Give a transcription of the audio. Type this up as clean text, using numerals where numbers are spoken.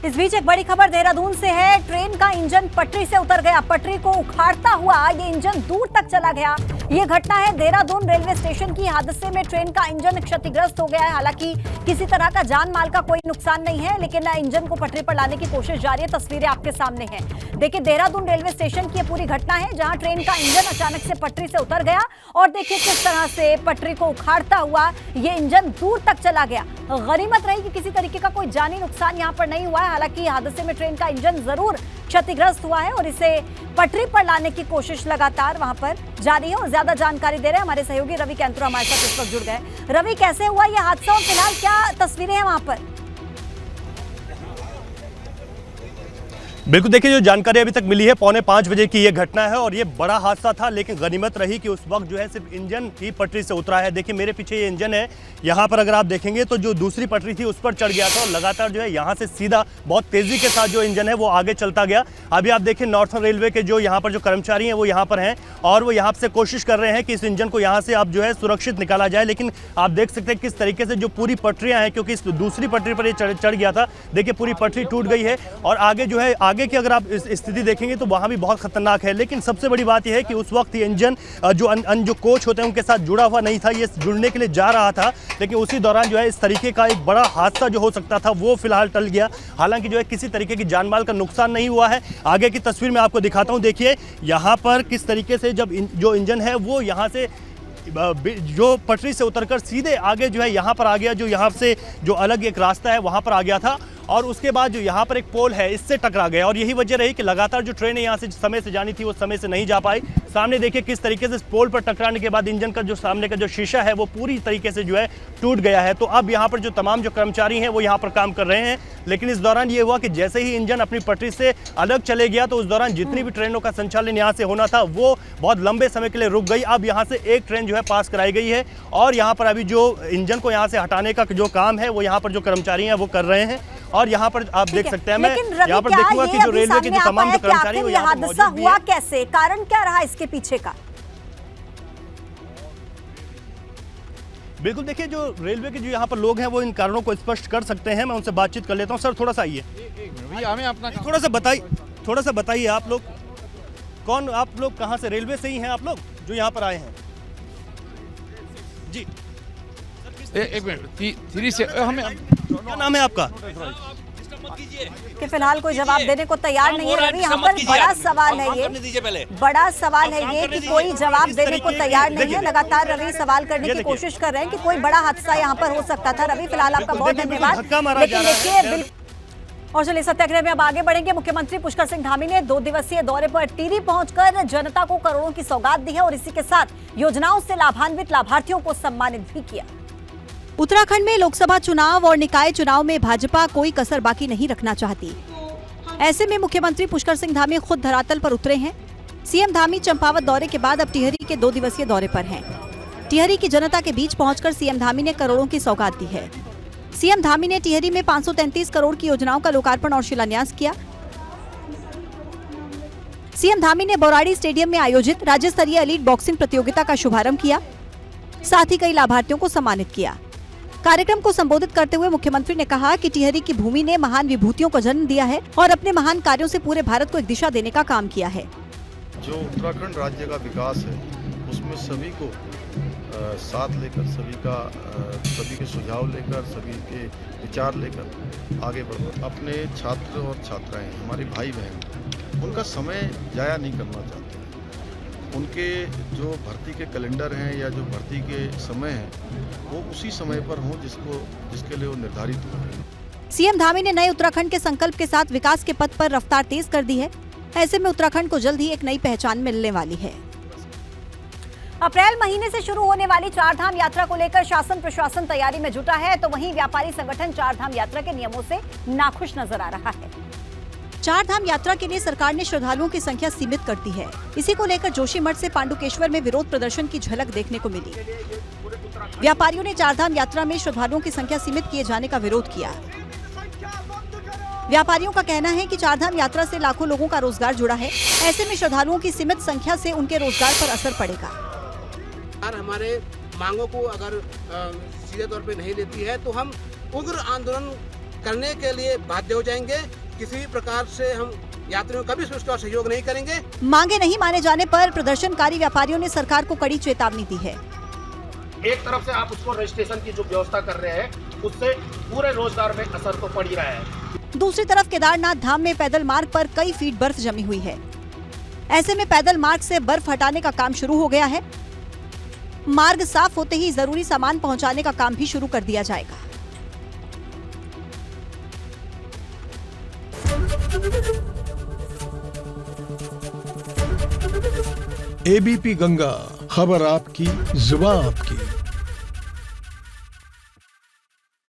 इस बीच एक बड़ी खबर देहरादून से है। ट्रेन का इंजन पटरी से उतर गया। पटरी को उखाड़ता हुआ ये इंजन दूर तक चला गया। ये घटना है देहरादून रेलवे स्टेशन की। हादसे में ट्रेन का इंजन क्षतिग्रस्त हो गया है। हालांकि किसी तरह का जान माल का कोई नुकसान नहीं है, लेकिन इंजन को पटरी पर लाने की कोशिश जारी है। तस्वीरें आपके सामने हैं। देखिए, देहरादून रेलवे स्टेशन की ये पूरी घटना है, जहां ट्रेन का इंजन अचानक से पटरी से उतर गया और देखिए किस तरह से पटरी को उखाड़ता हुआ ये इंजन दूर तक चला गया। गनीमत रही कि किसी तरीके का कोई जानी नुकसान यहां पर नहीं हुआ है। हालांकि हादसे में ट्रेन का इंजन जरूर क्षतिग्रस्त हुआ है और इसे पटरी पर लाने की कोशिश लगातार वहां पर जारी है। और ज्यादा जानकारी दे रहे हैं हमारे सहयोगी रवि कैंतुरा, हमारे साथ इस वक्त जुड़ गए। रवि, कैसे हुआ ये हादसा और फिलहाल क्या तस्वीरें हैं वहां पर? बिल्कुल, देखिए जो जानकारी अभी तक मिली है 4:45 बजे की ये घटना है और ये बड़ा हादसा था, लेकिन गनीमत रही कि उस वक्त जो है सिर्फ इंजन ही पटरी से उतरा है। देखिए मेरे पीछे ये इंजन है, यहाँ पर अगर आप देखेंगे तो जो दूसरी पटरी थी उस पर चढ़ गया था और लगातार जो है यहाँ से सीधा बहुत तेजी के साथ जो इंजन है वो आगे चलता गया। अभी आप देखिए नॉर्थर्न रेलवे के जो यहाँ पर जो कर्मचारी हैं वो यहाँ पर हैं और वो यहाँ से कोशिश कर रहे हैं कि इस इंजन को यहाँ से आप जो है सुरक्षित निकाला जाए। लेकिन आप देख सकते हैं किस तरीके से जो पूरी पटरियाँ हैं, क्योंकि इस दूसरी पटरी पर ये चढ़ गया था, देखिए पूरी पटरी टूट गई है और आगे जो है आगे की अगर आप इस स्थिति देखेंगे तो वहाँ भी बहुत खतरनाक है। लेकिन सबसे बड़ी बात यह है कि उस वक्त ये इंजन जो कोच होते हैं उनके साथ जुड़ा हुआ नहीं था, ये जुड़ने के लिए जा रहा था, लेकिन उसी दौरान जो है इस तरीके का एक बड़ा हादसा जो हो सकता था वो फिलहाल टल गया। हालांकि जो है किसी तरीके की जानमाल का नुकसान नहीं हुआ है। आगे की तस्वीर मैं आपको दिखाता हूँ। देखिए यहाँ पर किस तरीके से जब जो इंजन है वो यहाँ से जो पटरी से उतरकर सीधे आगे जो है यहाँ पर आ गया, जो यहाँ से जो अलग एक रास्ता है वहाँ पर आ गया था और उसके बाद जो यहाँ पर एक पोल है इससे टकरा गया और यही वजह रही कि लगातार जो ट्रेनें यहाँ से समय से जानी थी वो समय से नहीं जा पाई। सामने देखिए किस तरीके से पोल पर टकराने के बाद इंजन का जो सामने का जो शीशा है वो पूरी तरीके से जो है टूट गया है। तो अब यहाँ पर जो तमाम जो कर्मचारी हैं वो यहाँ पर काम कर रहे हैं, लेकिन इस दौरान ये हुआ कि जैसे ही इंजन अपनी पटरी से अलग चले गया तो उस दौरान जितनी भी ट्रेनों का संचालन यहाँ से होना था वो बहुत लंबे समय के लिए रुक गई। अब यहाँ से एक ट्रेन जो है पास कराई गई है और यहाँ पर अभी जो इंजन को यहाँ से हटाने का जो काम है वो यहाँ पर जो कर्मचारी हैं वो कर रहे हैं और यहाँ पर आप देख सकते हैं। मैं यहाँ पर देखूंगा कि जो रेलवे के जो तमाम जो कर्मचारी हैं यहाँ पर मौजूद हुआ कैसे, कारण क्या रहा इसके पीछे का? बिल्कुल, देखिए जो रेलवे के जो यहाँ पर लोग हैं वो इन कारणों को स्पष्ट कर सकते हैं। मैं उनसे बातचीत कर लेता हूँ। सर थोड़ा सा आइए, थोड़ा सा बताइए आप लोग कौन, आप लोग कहाँ से, रेलवे से ही हैं आप लोग जो यहाँ पर आए हैं? जी एक मिनट, 3 से हमें क्या नाम है आपका? कि फिलहाल कोई जवाब देने को तैयार नहीं है रवि। यहाँ पर बड़ा सवाल है ये, बड़ा सवाल है ये कि कोई जवाब देने को तैयार नहीं है। लगातार रवि सवाल करने की कोशिश कर रहे हैं कि कोई बड़ा हादसा यहाँ पर हो सकता था। रवि फिलहाल आपका बहुत धन्यवाद। लेकिन देखिए, और चलिए सत्याग्रह में अब आगे बढ़ेंगे। मुख्यमंत्री पुष्कर सिंह धामी ने 2 दिवसीय दौरे पर टिहरी पहुंचकर जनता को करोड़ों की सौगात दी है और इसी के साथ योजनाओं से लाभान्वित लाभार्थियों को सम्मानित भी किया। उत्तराखंड में लोकसभा चुनाव और निकाय चुनाव में भाजपा कोई कसर बाकी नहीं रखना चाहती। ऐसे में मुख्यमंत्री पुष्कर सिंह धामी खुद धरातल पर उतरे हैं। सीएम धामी चंपावत दौरे के बाद अब टिहरी के 2 दिवसीय दौरे पर हैं। टिहरी की जनता के बीच पहुंचकर सीएम धामी ने करोड़ों की सौगात दी है। सीएम धामी ने टिहरी में 533 करोड़ की योजनाओं का लोकार्पण और शिलान्यास किया। सीएम धामी ने बौराड़ी स्टेडियम में आयोजित राज्य स्तरीय एलीट बॉक्सिंग प्रतियोगिता का शुभारंभ किया, साथ ही कई लाभार्थियों को सम्मानित किया। कार्यक्रम को संबोधित करते हुए मुख्यमंत्री ने कहा कि टिहरी की भूमि ने महान विभूतियों को जन्म दिया है और अपने महान कार्यों से पूरे भारत को एक दिशा देने का काम किया है। जो उत्तराखंड राज्य का विकास है उसमें सभी को साथ लेकर, सभी के सुझाव लेकर, सभी के विचार लेकर आगे बढ़ना। अपने छात्र और छात्राएं, हमारे भाई बहन, उनका समय जाया नहीं करना चाहते। उनके जो भर्ती के कैलेंडर हैं या जो भर्ती के समय हैं वो उसी समय पर हों जिसके लिए वो निर्धारित हुए हैं। सीएम धामी ने नए उत्तराखंड के संकल्प के साथ विकास के पथ पर रफ्तार तेज कर दी है। ऐसे में उत्तराखंड को जल्द ही एक नई पहचान मिलने वाली है। अप्रैल महीने से शुरू होने वाली चारधाम यात्रा को लेकर शासन प्रशासन तैयारी में जुटा है, तो वहीं व्यापारी संगठन चारधाम यात्रा के नियमों से नाखुश नजर आ रहा है। चारधाम यात्रा के लिए सरकार ने श्रद्धालुओं की संख्या सीमित कर दी है। इसी को लेकर जोशीमठ से पांडुकेश्वर में विरोध प्रदर्शन की झलक देखने को मिली। व्यापारियों ने चारधाम यात्रा में श्रद्धालुओं की संख्या सीमित किए जाने का विरोध किया। व्यापारियों का कहना है कि चारधाम यात्रा से लाखों लोगों का रोजगार जुड़ा है। ऐसे में श्रद्धालुओं की सीमित संख्या से उनके रोजगार पर असर पड़ेगा। हमारे मांगों को अगर सीधे तौर पे नहीं लेती है तो हम उग्र आंदोलन करने के लिए बाध्य हो जाएंगे। किसी भी प्रकार से हम यात्रियों का भी उसका सहयोग नहीं करेंगे। मांगे नहीं माने जाने पर प्रदर्शनकारी व्यापारियों ने सरकार को कड़ी चेतावनी दी है। एक तरफ से आप उसको रजिस्ट्रेशन की जो व्यवस्था कर रहे हैं उससे पूरे रोजगार में असर तो पड़ ही रहा है। दूसरी तरफ केदारनाथ धाम में पैदल मार्ग पर कई फीट बर्फ जमी हुई है। ऐसे में पैदल मार्ग से बर्फ हटाने का काम शुरू हो गया है। मार्ग साफ होते ही जरूरी सामान पहुंचाने का काम भी शुरू कर दिया जाएगा। एबीपी गंगा, खबर आपकी, जुबान आपकी।